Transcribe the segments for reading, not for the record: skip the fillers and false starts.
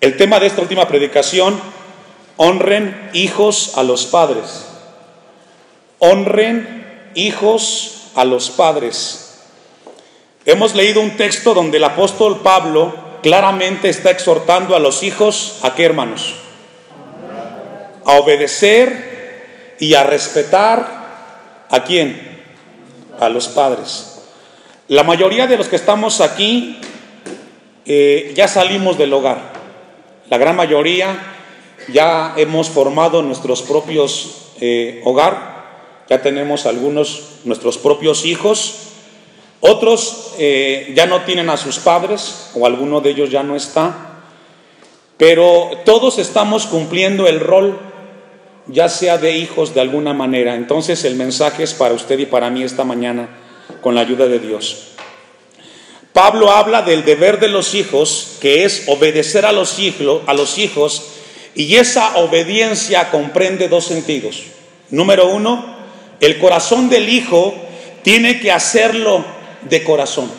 El tema de esta última predicación: honren hijos a los padres. Honren hijos a los padres. Hemos leído un texto donde el apóstol Pablo claramente está exhortando a los hijos, ¿a qué, hermanos? A obedecer y a respetar, ¿a quién? A los padres. La mayoría de los que estamos aquí ya salimos del hogar. La gran mayoría ya hemos formado nuestros propios hogar, ya tenemos algunos nuestros propios hijos. Otros ya no tienen a sus padres, o alguno de ellos ya no está, pero todos estamos cumpliendo el rol, ya sea de hijos de alguna manera. Entonces el mensaje es para usted y para mí esta mañana, con la ayuda de Dios. Pablo habla del deber de los hijos, que es obedecer a los hijos, y esa obediencia comprende dos sentidos. Número uno, el corazón del hijo tiene que hacerlo de corazón.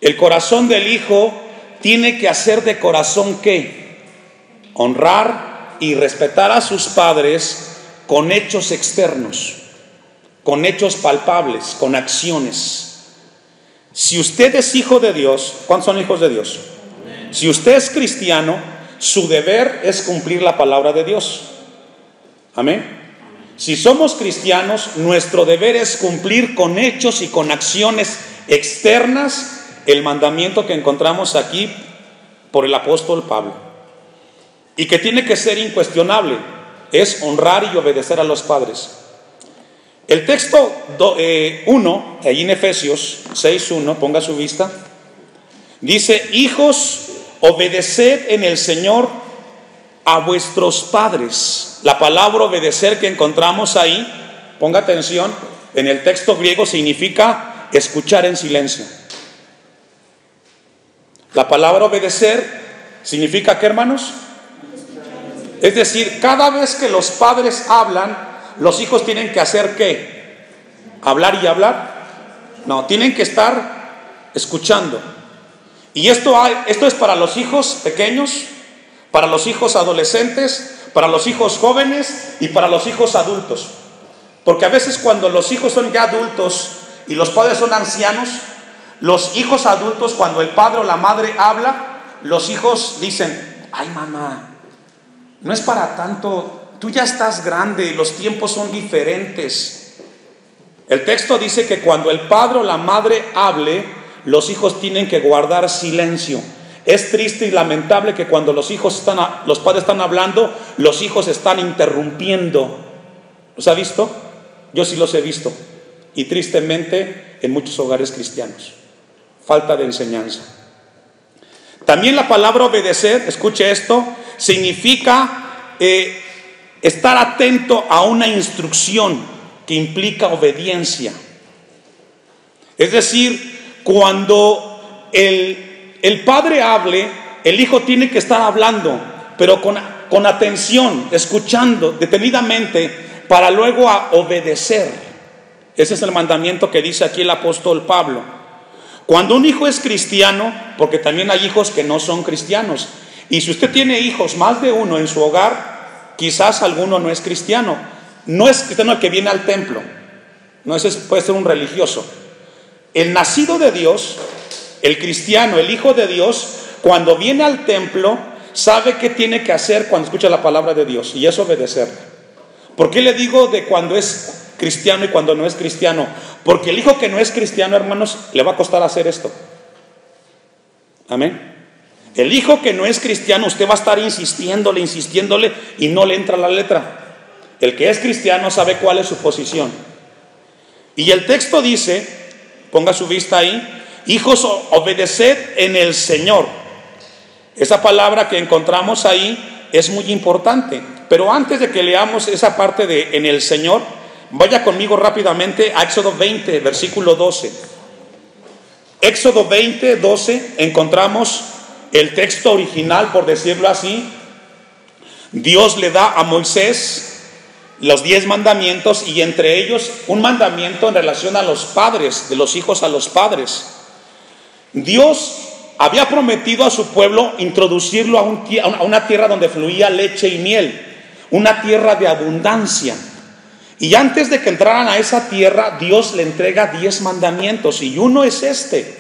El corazón del hijo tiene que hacer de corazón ¿qué? Honrar y respetar a sus padres con hechos externos, con hechos palpables, con acciones. Si usted es hijo de Dios, ¿cuántos son hijos de Dios? Si usted es cristiano, su deber es cumplir la palabra de Dios. Amén. Si somos cristianos, nuestro deber es cumplir con hechos y con acciones externas el mandamiento que encontramos aquí por el apóstol Pablo, y que tiene que ser incuestionable, es honrar y obedecer a los padres. El texto 1, ahí en Efesios 6:1, ponga su vista, dice: hijos, obedeced en el Señor a vuestros padres. La palabra obedecer que encontramos ahí, ponga atención, en el texto griego significa escuchar en silencio. La palabra obedecer significa ¿qué, hermanos? Es decir, cada vez que los padres hablan, los hijos tienen que hacer ¿qué? ¿Hablar y hablar? No, tienen que estar escuchando. Y esto es para los hijos pequeños, para los hijos adolescentes, para los hijos jóvenes y para los hijos adultos. Porque a veces cuando los hijos son ya adultos y los padres son ancianos, los hijos adultos, cuando el padre o la madre habla, los hijos dicen: ay, mamá, no es para tanto, tú ya estás grande, los tiempos son diferentes. El texto dice que cuando el padre o la madre hable, los hijos tienen que guardar silencio. Es triste y lamentable que cuando los padres están hablando, los hijos están interrumpiendo. ¿Los ha visto? Yo sí los he visto. Y tristemente en muchos hogares cristianos. Falta de enseñanza. También la palabra obedecer, escuche esto, significa estar atento a una instrucción que implica obediencia. Es decir, cuando el padre hable, el hijo tiene que estar hablando, pero con atención, escuchando detenidamente, para luego obedecer. Ese es el mandamiento que dice aquí el apóstol Pablo. Cuando un hijo es cristiano, porque también hay hijos que no son cristianos, y si usted tiene hijos, más de uno en su hogar, quizás alguno no es cristiano. No es cristiano el que viene al templo, no, ese puede ser un religioso. El nacido de Dios, el cristiano, el hijo de Dios, cuando viene al templo, sabe qué tiene que hacer cuando escucha la palabra de Dios, y es obedecerla. ¿Por qué le digo de cuando es cristiano y cuando no es cristiano? Porque el hijo que no es cristiano, hermanos, le va a costar hacer esto. Amén. El hijo que no es cristiano, usted va a estar insistiéndole y no le entra la letra. El que es cristiano sabe cuál es su posición. Y el texto dice, ponga su vista ahí: hijos, obedeced en el Señor. Esa palabra que encontramos ahí es muy importante. Pero antes de que leamos esa parte de en el Señor, vaya conmigo rápidamente a Éxodo 20, versículo 12. Éxodo 20, 12, encontramos el texto original, por decirlo así. Dios le da a Moisés los 10 mandamientos, y entre ellos un mandamiento en relación a los padres, de los hijos a los padres. Dios había prometido a su pueblo introducirlo a una tierra donde fluía leche y miel, una tierra de abundancia. Y antes de que entraran a esa tierra, Dios le entrega 10 mandamientos, y uno es este: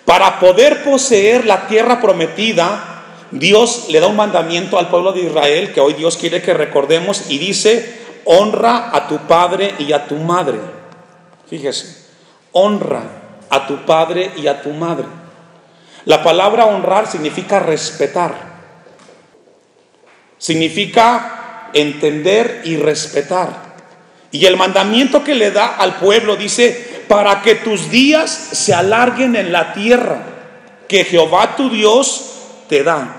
para poder poseer la tierra prometida, Dios le da un mandamiento al pueblo de Israel que hoy Dios quiere que recordemos, y dice: honra a tu padre y a tu madre. Fíjese, honra a tu padre y a tu madre. La palabra honrar significa respetar, significa entender y respetar. Y el mandamiento que le da al pueblo dice: para que tus días se alarguen en la tierra que Jehová tu Dios te da.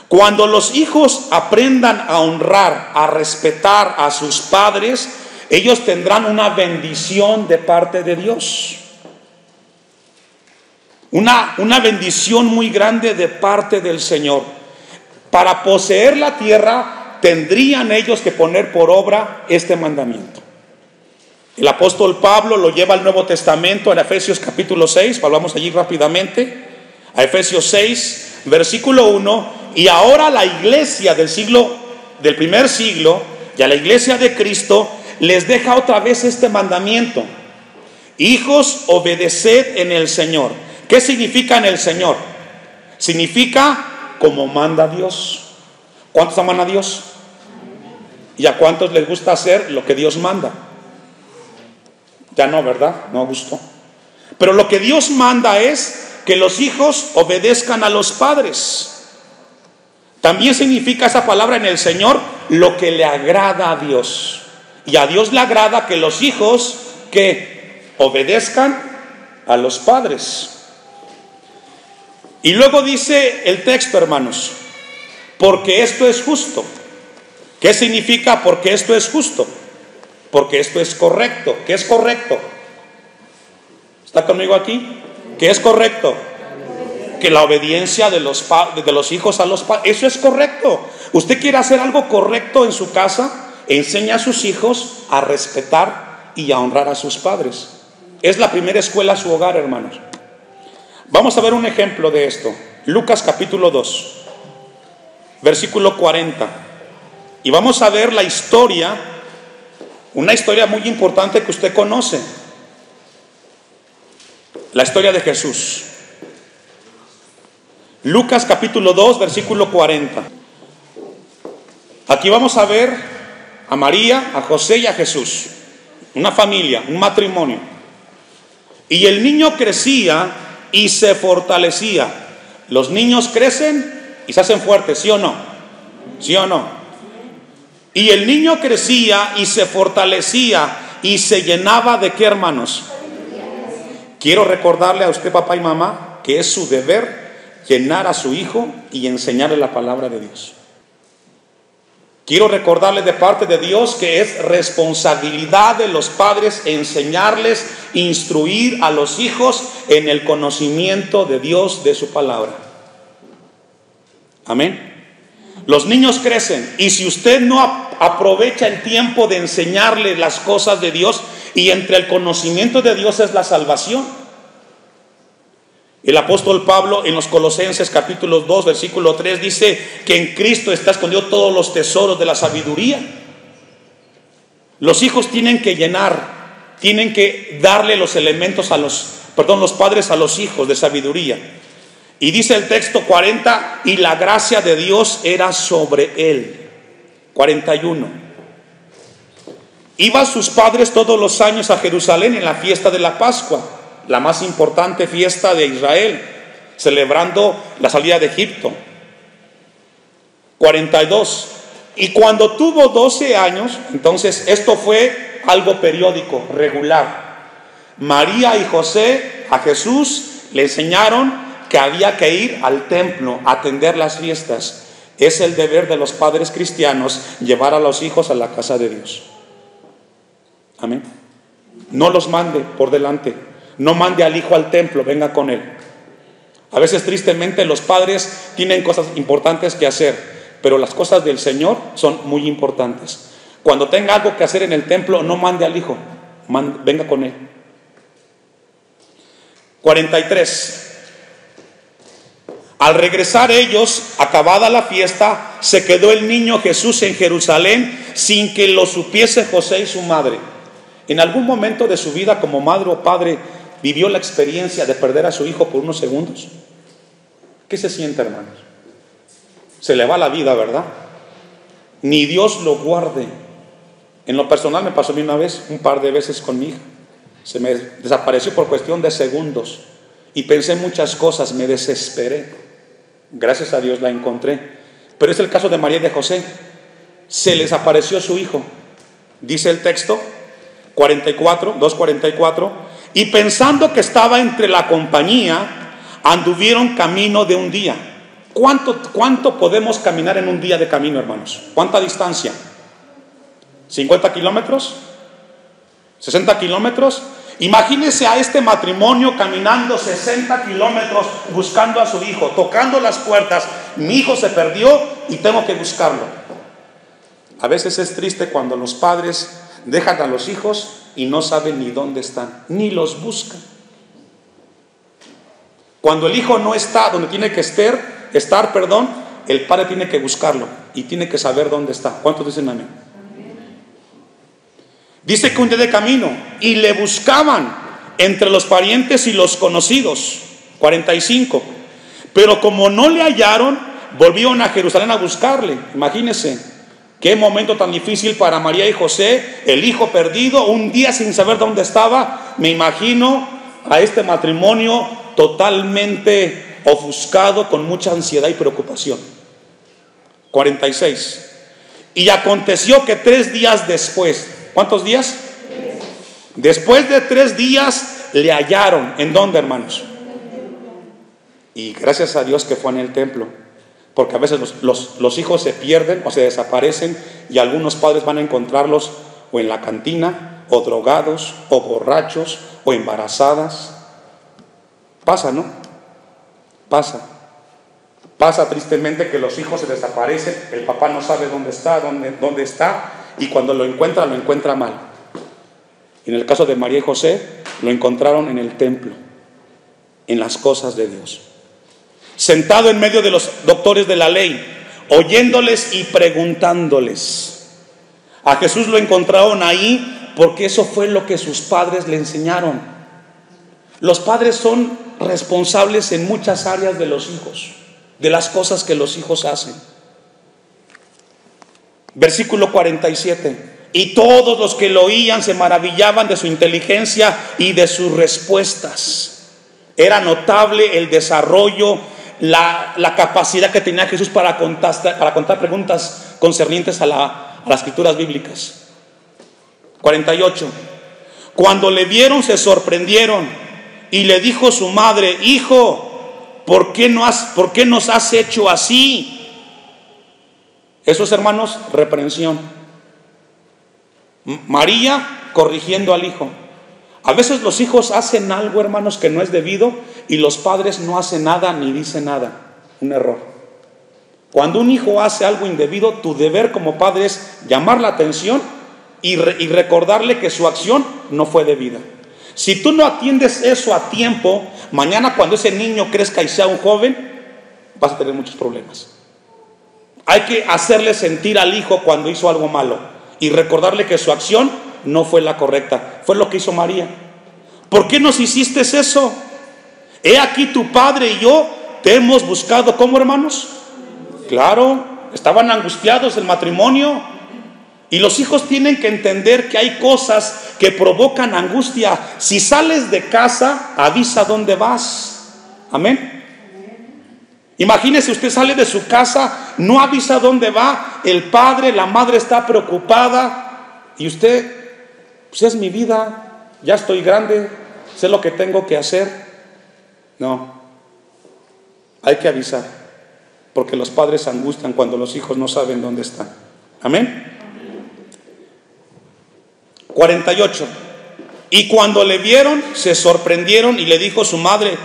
Cuando los hijos aprendan a honrar, a respetar a sus padres, ellos tendrán una bendición de parte de Dios. Una bendición muy grande de parte del Señor. Para poseer la tierra, tendrían ellos que poner por obra este mandamiento. El apóstol Pablo lo lleva al Nuevo Testamento en Efesios capítulo 6, vamos allí rápidamente, a Efesios 6, versículo 1, y ahora la iglesia del primer siglo, y a la iglesia de Cristo, les deja otra vez este mandamiento: hijos, obedeced en el Señor. ¿Qué significa en el Señor? Significa como manda Dios. ¿Cuántos aman a Dios? ¿Y a cuántos les gusta hacer lo que Dios manda? Ya no, ¿verdad? No gustó. Pero lo que Dios manda es que los hijos obedezcan a los padres. También significa esa palabra en el Señor lo que le agrada a Dios. Y a Dios le agrada que los hijos que obedezcan a los padres. Y luego dice el texto, hermanos, porque esto es justo. ¿Qué significa porque esto es justo? Porque esto es correcto. ¿Qué es correcto? ¿Está conmigo aquí? ¿Qué es correcto? Que la obediencia de los hijos a los padres. Eso es correcto. Usted quiere hacer algo correcto en su casa, enseña a sus hijos a respetar y a honrar a sus padres. Es la primera escuela a su hogar, hermanos. Vamos a ver un ejemplo de esto. Lucas capítulo 2, versículo 40. Y vamos a ver la historia, una historia muy importante que usted conoce. La historia de Jesús. Lucas capítulo 2, versículo 40. Aquí vamos a ver a María, a José y a Jesús. Una familia, un matrimonio. Y el niño crecía y se fortalecía. Los niños crecen y se hacen fuertes, ¿sí o no? ¿Sí o no? Y el niño crecía y se fortalecía y se llenaba de ¿qué, hermanos? Quiero recordarle a usted, papá y mamá, que es su deber llenar a su hijo y enseñarle la palabra de Dios. Quiero recordarle de parte de Dios que es responsabilidad de los padres enseñarles, instruir a los hijos en el conocimiento de Dios, de su palabra. Amén. Los niños crecen y si usted no aprovecha el tiempo de enseñarles las cosas de Dios, y entre el conocimiento de Dios es la salvación. El apóstol Pablo en los Colosenses capítulo 2 versículo 3 dice que en Cristo está escondido todos los tesoros de la sabiduría. Los hijos tienen que llenar, tienen que darle los elementos los padres a los hijos de sabiduría. Y dice el texto 40, y la gracia de Dios era sobre él. 41. Iban sus padres todos los años a Jerusalén en la fiesta de la Pascua, la más importante fiesta de Israel, celebrando la salida de Egipto. 42. Y cuando tuvo 12 años, entonces esto fue algo periódico, regular. María y José a Jesús le enseñaron que había que ir al templo a atender las fiestas. Es el deber de los padres cristianos llevar a los hijos a la casa de Dios. Amén. No los mande por delante. No mande al hijo al templo, venga con él. A veces tristemente los padres tienen cosas importantes que hacer, pero las cosas del Señor son muy importantes. Cuando tenga algo que hacer en el templo, no mande al hijo, venga con él. 43. Al regresar ellos, acabada la fiesta, se quedó el niño Jesús en Jerusalén sin que lo supiese José y su madre. ¿En algún momento de su vida como madre o padre vivió la experiencia de perder a su hijo por unos segundos? ¿Qué se siente, hermanos? Se le va la vida, ¿verdad? Ni Dios lo guarde. En lo personal me pasó a mí una vez, un par de veces con mi hija. Se me desapareció por cuestión de segundos y pensé muchas cosas, me desesperé. Gracias a Dios la encontré. Pero es el caso de María y de José. Se les apareció su hijo. Dice el texto 2:44, y pensando que estaba entre la compañía, anduvieron camino de un día. ¿Cuánto podemos caminar en un día de camino, hermanos? ¿Cuánta distancia? ¿50 kilómetros? ¿60 kilómetros? Imagínense a este matrimonio caminando 60 kilómetros buscando a su hijo, tocando las puertas. Mi hijo se perdió y tengo que buscarlo. A veces es triste cuando los padres dejan a los hijos y no saben ni dónde están, ni los buscan. Cuando el hijo no está donde tiene que estar, el padre tiene que buscarlo y tiene que saber dónde está. ¿Cuántos dicen amén? Dice que un día de camino y le buscaban entre los parientes y los conocidos. 45. Pero como no le hallaron, volvieron a Jerusalén a buscarle. Imagínense, qué momento tan difícil para María y José, el hijo perdido, un día sin saber dónde estaba. Me imagino a este matrimonio totalmente ofuscado, con mucha ansiedad y preocupación. 46. Y aconteció que 3 días después, ¿cuántos días? Después de 3 días le hallaron. ¿En dónde, hermanos? Y gracias a Dios que fue en el templo, porque a veces los hijos se pierden o se desaparecen y algunos padres van a encontrarlos o en la cantina, o drogados, o borrachos, o embarazadas. Pasa, ¿no? Pasa tristemente que los hijos se desaparecen, el papá no sabe dónde está, y cuando lo encuentra mal. En el caso de María y José, lo encontraron en el templo, en las cosas de Dios, sentado en medio de los doctores de la ley, oyéndoles y preguntándoles. A Jesús lo encontraron ahí porque eso fue lo que sus padres le enseñaron. Los padres son responsables en muchas áreas de los hijos, de las cosas que los hijos hacen. Versículo 47. Y todos los que lo oían se maravillaban de su inteligencia y de sus respuestas. Era notable el desarrollo, la capacidad que tenía Jesús para contar preguntas concernientes a las escrituras bíblicas. 48. Cuando le vieron se sorprendieron y le dijo su madre: Hijo, ¿por qué nos has hecho así? Eso es, hermanos, reprensión. María corrigiendo al hijo. A veces los hijos hacen algo, hermanos, que no es debido, y los padres no hacen nada ni dicen nada. Un error. Cuando un hijo hace algo indebido, tu deber como padre es llamar la atención y recordarle que su acción no fue debida. Si tú no atiendes eso a tiempo, mañana cuando ese niño crezca y sea un joven, vas a tener muchos problemas. Hay que hacerle sentir al hijo cuando hizo algo malo y recordarle que su acción no fue la correcta. Fue lo que hizo María. ¿Por qué nos hiciste eso? He aquí tu padre y yo te hemos buscado. ¿Cómo, hermanos? Claro, estaban angustiados el matrimonio. Y los hijos tienen que entender que hay cosas que provocan angustia. Si sales de casa, avisa dónde vas. Amén. Imagínese, usted sale de su casa, no avisa dónde va, el padre, la madre está preocupada y usted, pues es mi vida, ya estoy grande, sé lo que tengo que hacer. No, hay que avisar, porque los padres angustian cuando los hijos no saben dónde están. Amén. 48. Y cuando le vieron, se sorprendieron y le dijo su madre: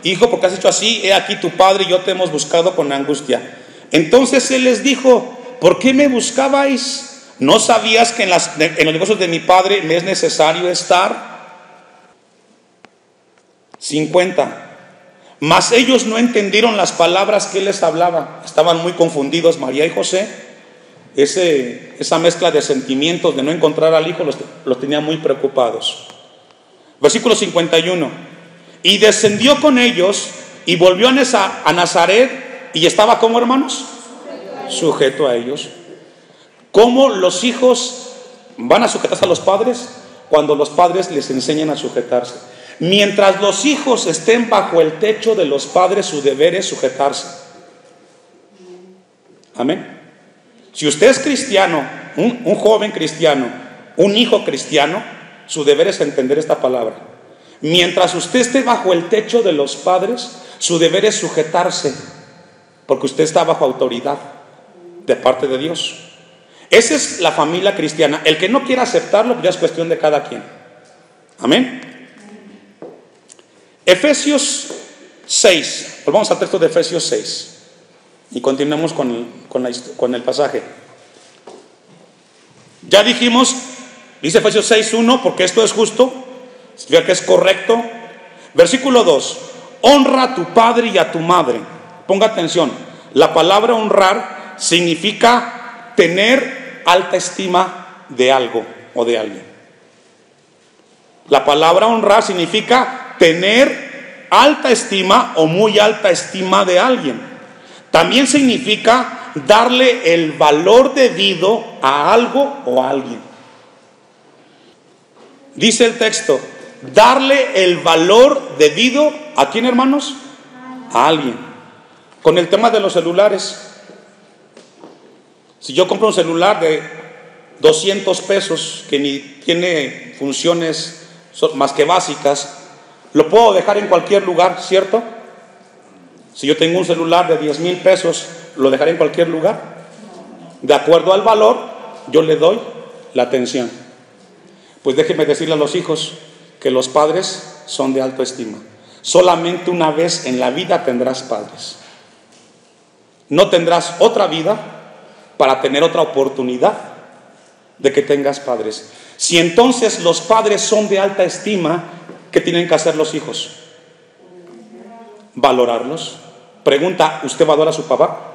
Hijo, ¿por qué has hecho así? He aquí tu padre y yo te hemos buscado con angustia. Entonces él les dijo: ¿por qué me buscabais? ¿No sabías que en los negocios de mi padre me es necesario estar? 50. Mas ellos no entendieron las palabras que él les hablaba. Estaban muy confundidos María y José. Esa mezcla de sentimientos de no encontrar al hijo los tenía muy preocupados. Versículo 51. Y descendió con ellos y volvió a Nazaret y estaba como, hermanos, sujeto a ellos. ¿Cómo los hijos van a sujetarse a los padres? Cuando los padres les enseñan a sujetarse. Mientras los hijos estén bajo el techo de los padres, su deber es sujetarse. Amén. Si usted es cristiano, un joven cristiano, un hijo cristiano, su deber es entender esta palabra. Mientras usted esté bajo el techo de los padres, su deber es sujetarse, porque usted está bajo autoridad de parte de Dios. Esa es la familia cristiana. El que no quiera aceptarlo, ya es cuestión de cada quien. Amén. Efesios 6. Volvamos al texto de Efesios 6 y continuamos con el pasaje. Ya dijimos, dice Efesios 6:1, porque esto es justo, significa que es correcto. Versículo 2: honra a tu padre y a tu madre. Ponga atención, la palabra honrar significa tener alta estima de algo o de alguien. La palabra honrar significa tener alta estima o muy alta estima de alguien. También significa darle el valor debido a algo o a alguien. Dice el texto, darle el valor debido ¿a quién, hermanos? A alguien. Con el tema de los celulares, si yo compro un celular de 200 pesos que ni tiene funciones más que básicas, lo puedo dejar en cualquier lugar, ¿cierto? Si yo tengo un celular de 10,000 pesos, ¿lo dejaré en cualquier lugar? De acuerdo al valor, yo le doy la atención. Pues déjeme decirle a los hijos que los padres son de alta estima. Solamente una vez en la vida tendrás padres. No tendrás otra vida para tener otra oportunidad de que tengas padres. Si entonces los padres son de alta estima, ¿qué tienen que hacer los hijos? Valorarlos. Pregunta, ¿usted valora a su papá?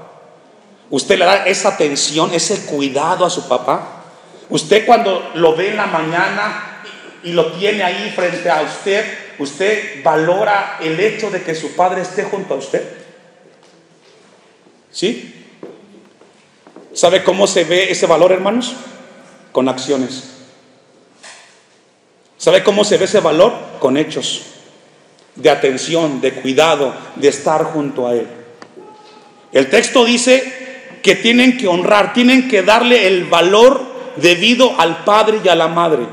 ¿Usted le da esa atención, ese cuidado a su papá? ¿Usted cuando lo ve en la mañana y lo tiene ahí frente a usted, usted valora el hecho de que su padre esté junto a usted? ¿Sí? ¿Sabe cómo se ve ese valor, hermanos? Con acciones. ¿Sabe cómo se ve ese valor? Con hechos de atención, de cuidado, de estar junto a él. El texto dice que tienen que honrar, tienen que darle el valor debido al padre y a la madre.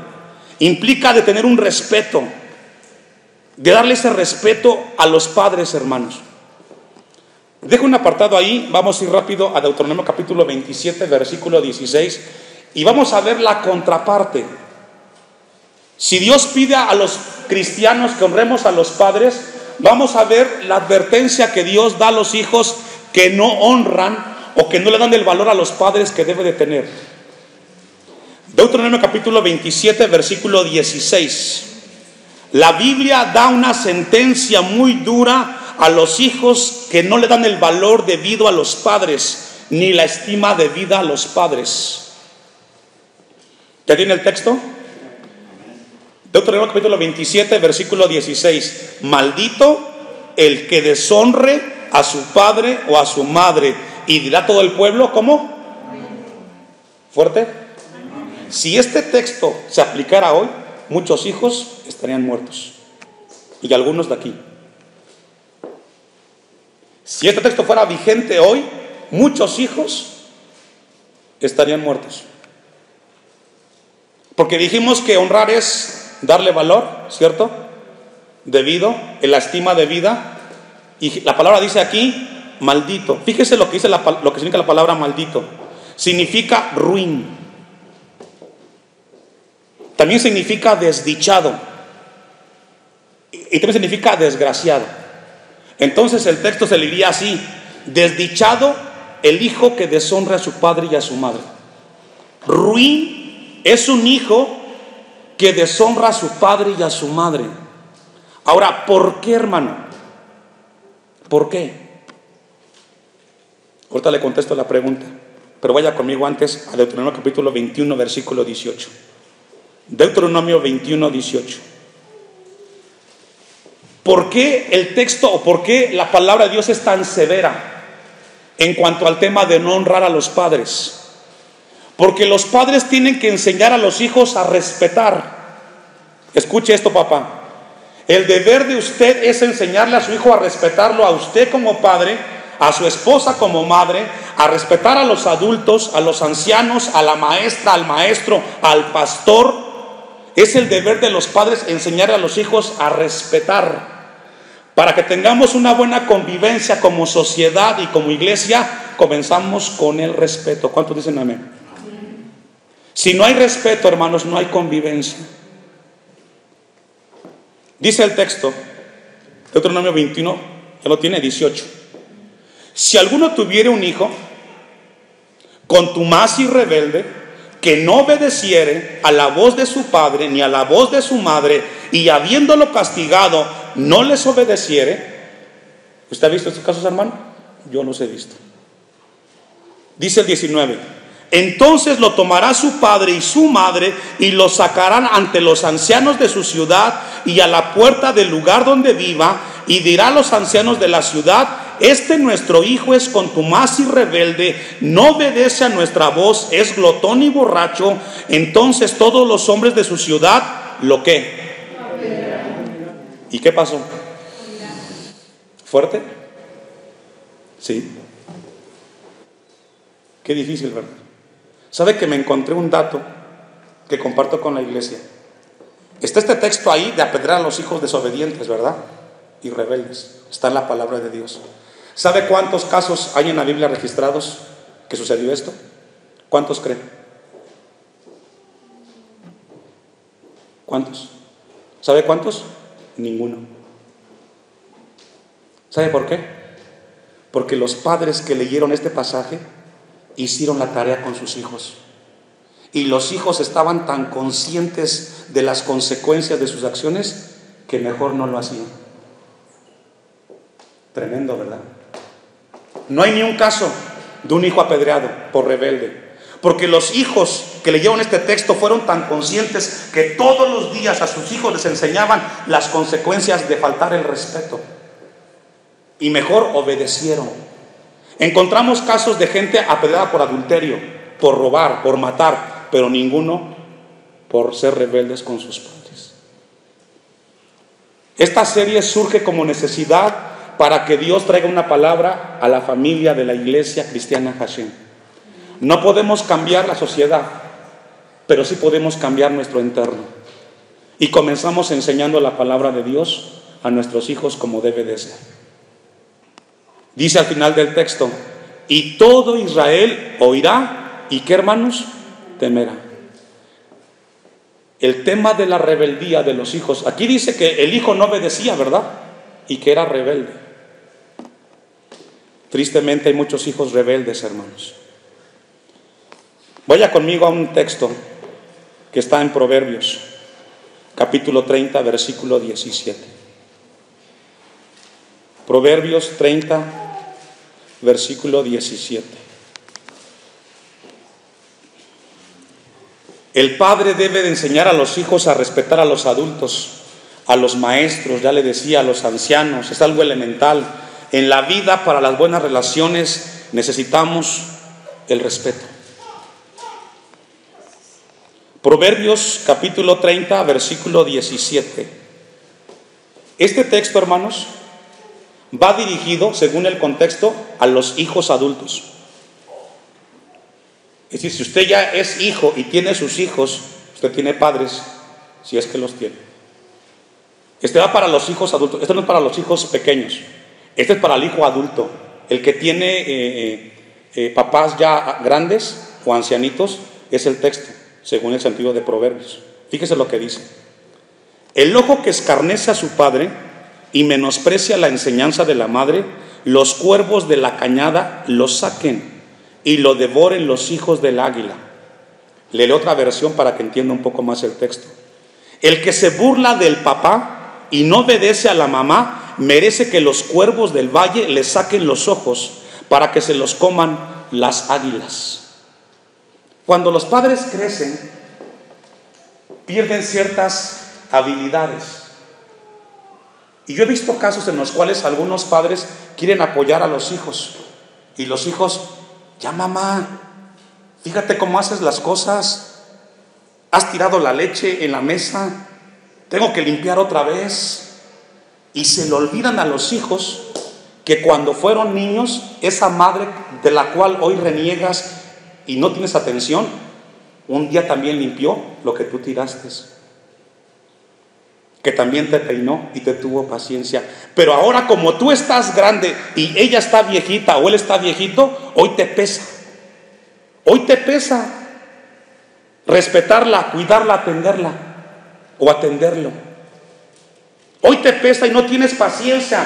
Implica de tener un respeto, de darle ese respeto a los padres, hermanos. Dejo un apartado ahí, vamos a ir rápido a Deuteronomio capítulo 27, versículo 16, y vamos a ver la contraparte. Si Dios pide a los cristianos que honremos a los padres, vamos a ver la advertencia que Dios da a los hijos que no honran o que no le dan el valor a los padres que debe de tener. Deuteronomio capítulo 27, versículo 16. La Biblia da una sentencia muy dura a los hijos que no le dan el valor debido a los padres, ni la estima debida a los padres. ¿Ya tiene el texto? Deuteronomio capítulo 27, versículo 16. Maldito el que deshonre a su padre o a su madre. Y dirá todo el pueblo, ¿cómo? ¿Fuerte? Si este texto se aplicara hoy, muchos hijos estarían muertos. Y algunos de aquí. Si este texto fuera vigente hoy, muchos hijos estarían muertos. Porque dijimos que honrar es darle valor, ¿cierto? Debido, en la estima debida. Y la palabra dice aquí, maldito. Fíjese lo que dice lo que significa la palabra maldito. Significa ruin. También significa desdichado. Y también significa desgraciado. Entonces el texto se leería así: desdichado el hijo que deshonra a su padre y a su madre. Ruin es un hijo que deshonra a su padre y a su madre. Ahora, ¿por qué, hermano? ¿Por qué? Ahorita le contesto la pregunta, pero vaya conmigo antes a Deuteronomio capítulo 21, versículo 18. Deuteronomio 21, 18. ¿Por qué el texto o por qué la palabra de Dios es tan severa en cuanto al tema de no honrar a los padres? Porque los padres tienen que enseñar a los hijos a respetar. Escuche esto, papá. El deber de usted es enseñarle a su hijo a respetarlo a usted como padre, a su esposa como madre, a respetar a los adultos, a los ancianos, a la maestra, al maestro, al pastor. Es el deber de los padres enseñar a los hijos a respetar. Para que tengamos una buena convivencia como sociedad y como iglesia, comenzamos con el respeto. ¿Cuántos dicen amén? Si no hay respeto, hermanos, no hay convivencia. Dice el texto, Deuteronomio 21, ya lo tiene, 18. Si alguno tuviere un hijo contumaz y rebelde, que no obedeciere a la voz de su padre ni a la voz de su madre, y habiéndolo castigado no les obedeciere. ¿Usted ha visto estos casos, hermano? Yo los he visto. Dice el 19. Entonces lo tomará su padre y su madre y lo sacarán ante los ancianos de su ciudad y a la puerta del lugar donde viva, y dirá a los ancianos de la ciudad: este nuestro hijo es contumaz y rebelde, no obedece a nuestra voz, es glotón y borracho. Entonces todos los hombres de su ciudad, ¿lo qué? ¿Y qué pasó? ¿Fuerte? Sí. Qué difícil, ¿verdad? ¿Sabe que me encontré un dato que comparto con la iglesia? Está este texto ahí de apedrear a los hijos desobedientes, ¿verdad? Y rebeldes. Está en la palabra de Dios. ¿Sabe cuántos casos hay en la Biblia registrados que sucedió esto? ¿Cuántos creen? ¿Cuántos? ¿Sabe cuántos? Ninguno. ¿Sabe por qué? Porque los padres que leyeron este pasaje hicieron la tarea con sus hijos, y los hijos estaban tan conscientes de las consecuencias de sus acciones que mejor no lo hacían. Tremendo, ¿verdad? No hay ni un caso de un hijo apedreado por rebelde, porque los hijos que leyeron este texto fueron tan conscientes que todos los días a sus hijos les enseñaban las consecuencias de faltar el respeto, y mejor obedecieron. Encontramos casos de gente apedreada por adulterio, por robar, por matar, pero ninguno por ser rebeldes con sus padres. Esta serie surge como necesidad para que Dios traiga una palabra a la familia de la iglesia cristiana Hashem. No podemos cambiar la sociedad, pero sí podemos cambiar nuestro entorno. Y comenzamos enseñando la palabra de Dios a nuestros hijos como debe de ser. Dice al final del texto: y todo Israel oirá, ¿y qué, hermanos? Temerá. El tema de la rebeldía de los hijos. Aquí dice que el hijo no obedecía, ¿verdad? Y que era rebelde. Tristemente hay muchos hijos rebeldes, hermanos. Vaya conmigo a un texto que está en Proverbios, capítulo 30, versículo 17. Proverbios 30, versículo 17. El padre debe de enseñar a los hijos a respetar a los adultos, a los maestros, ya le decía, a los ancianos. Es algo elemental. En la vida, para las buenas relaciones, necesitamos el respeto. Proverbios capítulo 30, versículo 17. Este texto, hermanos, va dirigido, según el contexto, a los hijos adultos. Es decir, si usted ya es hijo y tiene sus hijos, usted tiene padres, si es que los tiene. Este va para los hijos adultos. Este no es para los hijos pequeños. Este es para el hijo adulto, el que tiene papás ya grandes o ancianitos. Es el texto, según el sentido de Proverbios. Fíjese lo que dice: el ojo que escarnece a su padre y menosprecia la enseñanza de la madre, los cuervos de la cañada lo saquen y lo devoren los hijos del águila. Léele otra versión para que entienda un poco más el texto. El que se burla del papá y no obedece a la mamá, merece que los cuervos del valle le saquen los ojos para que se los coman las águilas. Cuando los padres crecen, pierden ciertas habilidades. Y yo he visto casos en los cuales algunos padres quieren apoyar a los hijos. Y los hijos, ya mamá, fíjate cómo haces las cosas. Has tirado la leche en la mesa. Tengo que limpiar otra vez. Y se le olvidan a los hijos que cuando fueron niños, esa madre de la cual hoy reniegas y no tienes atención, un día también limpió lo que tú tiraste, que también te peinó y te tuvo paciencia. Pero ahora, como tú estás grande y ella está viejita o él está viejito, hoy te pesa. Hoy te pesa respetarla, cuidarla, atenderla o atenderlo. Hoy te pesa y no tienes paciencia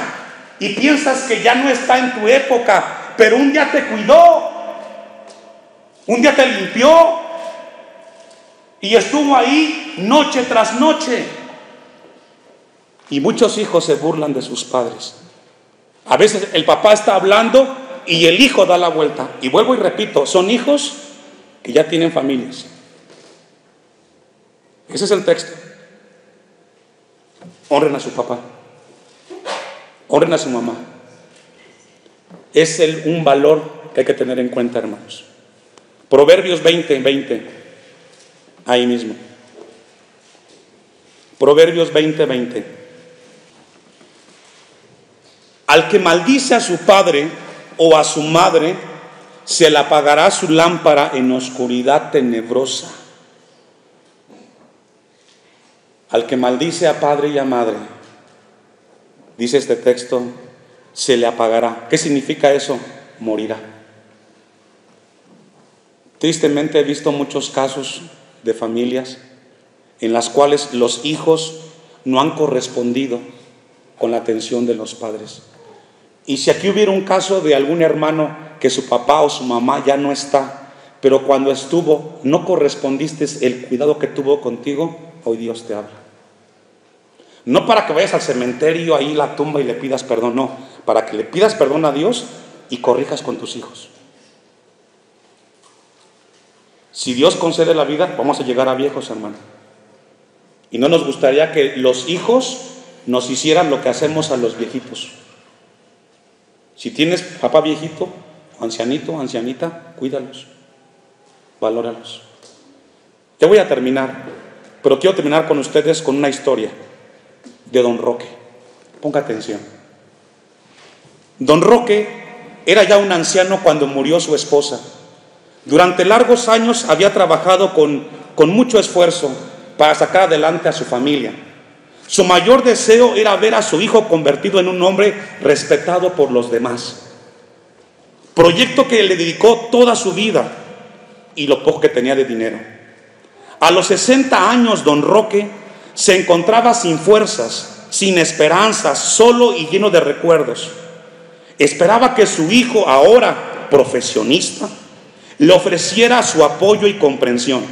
y piensas que ya no está en tu época, pero un día te cuidó, un día te limpió y estuvo ahí noche tras noche. Y muchos hijos se burlan de sus padres. A veces el papá está hablando y el hijo da la vuelta. Y vuelvo y repito, son hijos que ya tienen familias. Ese es el texto. Honren a su papá, honren a su mamá. Es un valor que hay que tener en cuenta, hermanos. Proverbios 20:20, ahí mismo. Proverbios 20:20. Al que maldice a su padre o a su madre, se le apagará su lámpara en oscuridad tenebrosa. Al que maldice a padre y a madre, dice este texto, se le apagará. ¿Qué significa eso? Morirá. Tristemente he visto muchos casos de familias en las cuales los hijos no han correspondido con la atención de los padres. Y si aquí hubiera un caso de algún hermano que su papá o su mamá ya no está, pero cuando estuvo no correspondiste el cuidado que tuvo contigo, hoy Dios te habla. No para que vayas al cementerio, ahí la tumba y le pidas perdón, no, para que le pidas perdón a Dios y corrijas con tus hijos. Si Dios concede la vida, vamos a llegar a viejos, hermano. Y no nos gustaría que los hijos nos hicieran lo que hacemos a los viejitos. Si tienes papá viejito, ancianito, ancianita, cuídalos, valóralos. Ya voy a terminar, pero quiero terminar con ustedes con una historia de Don Roque. Ponga atención. Don Roque era ya un anciano cuando murió su esposa. Durante largos años había trabajado con mucho esfuerzo para sacar adelante a su familia. Su mayor deseo era ver a su hijo convertido en un hombre respetado por los demás. Proyecto que le dedicó toda su vida y lo poco que tenía de dinero. A los 60 años, Don Roque se encontraba sin fuerzas, sin esperanzas, solo y lleno de recuerdos. Esperaba que su hijo, ahora profesionista, le ofreciera su apoyo y comprensión.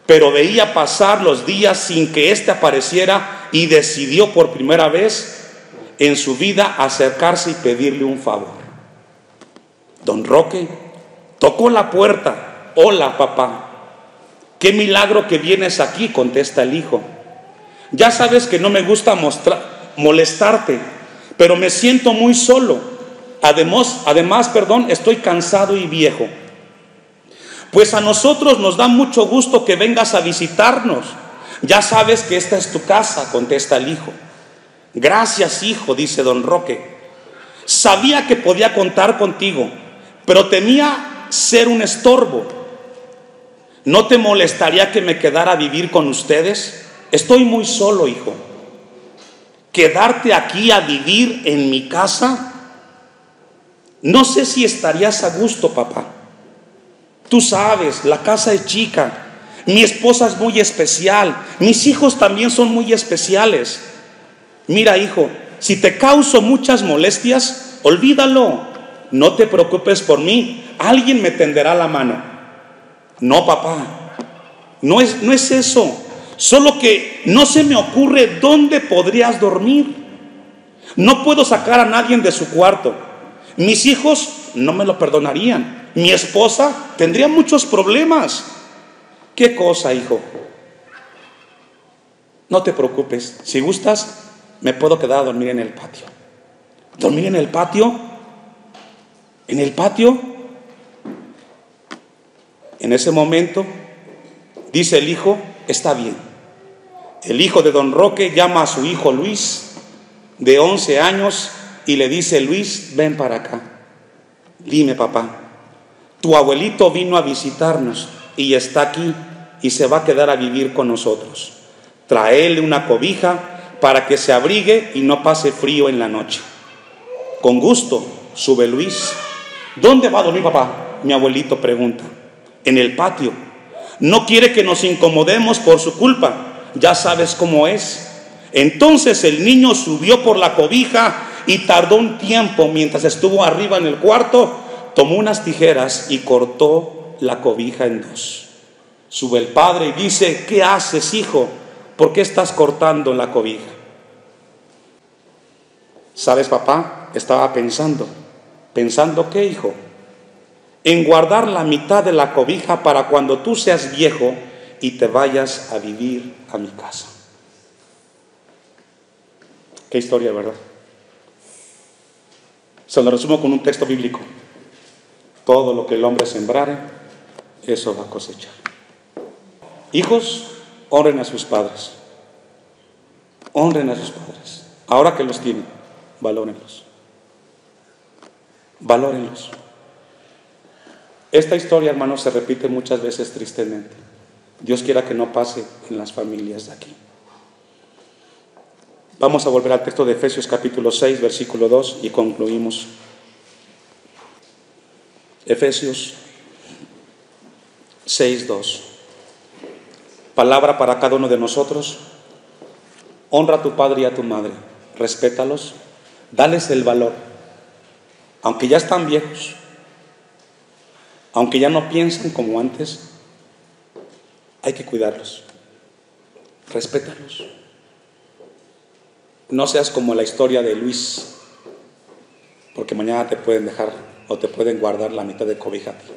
Pero veía pasar los días sin que éste apareciera y decidió por primera vez en su vida acercarse y pedirle un favor. Don Roque tocó la puerta. Hola, papá. Qué milagro que vienes aquí, contesta el hijo. Ya sabes que no me gusta molestarte, pero me siento muy solo. Además, estoy cansado y viejo. Pues a nosotros nos da mucho gusto que vengas a visitarnos. Ya sabes que esta es tu casa, contesta el hijo. Gracias, hijo, dice Don Roque. Sabía que podía contar contigo, pero temía ser un estorbo. ¿No te molestaría que me quedara a vivir con ustedes? Estoy muy solo, hijo. ¿Quedarte aquí a vivir en mi casa? No sé si estarías a gusto, papá. Tú sabes, la casa es chica, mi esposa es muy especial, mis hijos también son muy especiales. Mira, hijo, si te causo muchas molestias, olvídalo, no te preocupes por mí, alguien me tenderá la mano. No, papá, no es eso, solo que no se me ocurre dónde podrías dormir. No puedo sacar a nadie de su cuarto. Mis hijos no me lo perdonarían. Mi esposa tendría muchos problemas. ¿Qué cosa, hijo? No te preocupes. Si gustas, me puedo quedar a dormir en el patio. ¿Dormir en el patio? ¿En el patio? En ese momento, dice el hijo, está bien. El hijo de don Roque llama a su hijo Luis, de 11 años, y le dice: Luis, ven para acá. Dime, papá, tu abuelito vino a visitarnos y está aquí y se va a quedar a vivir con nosotros. Tráele una cobija para que se abrigue y no pase frío en la noche. Con gusto, sube Luis. ¿Dónde va a dormir, papá? Mi abuelito pregunta. En el patio. No quiere que nos incomodemos por su culpa. Ya sabes cómo es. Entonces el niño subió por la cobija y tardó un tiempo. Mientras estuvo arriba en el cuarto, tomó unas tijeras y cortó la cobija en dos. Sube el padre y dice: ¿qué haces, hijo? ¿Por qué estás cortando la cobija? ¿Sabes, papá? Estaba pensando. ¿Pensando qué, hijo? En guardar la mitad de la cobija para cuando tú seas viejo y te vayas a vivir a mi casa. Qué historia, ¿verdad? Se lo resumo con un texto bíblico. Todo lo que el hombre sembrare, eso va a cosechar. Hijos, honren a sus padres. Honren a sus padres. Ahora que los tienen, valórenlos. Valórenlos. Esta historia, hermanos, se repite muchas veces tristemente. Dios quiera que no pase en las familias de aquí. Vamos a volver al texto de Efesios capítulo 6, versículo 2 y concluimos. Efesios 6, 2. Palabra para cada uno de nosotros. Honra a tu padre y a tu madre. Respétalos. Dales el valor. Aunque ya están viejos. Aunque ya no piensan como antes, hay que cuidarlos. Respétalos. No seas como la historia de Luis, porque mañana te pueden dejar o te pueden guardar la mitad de cobija a ti.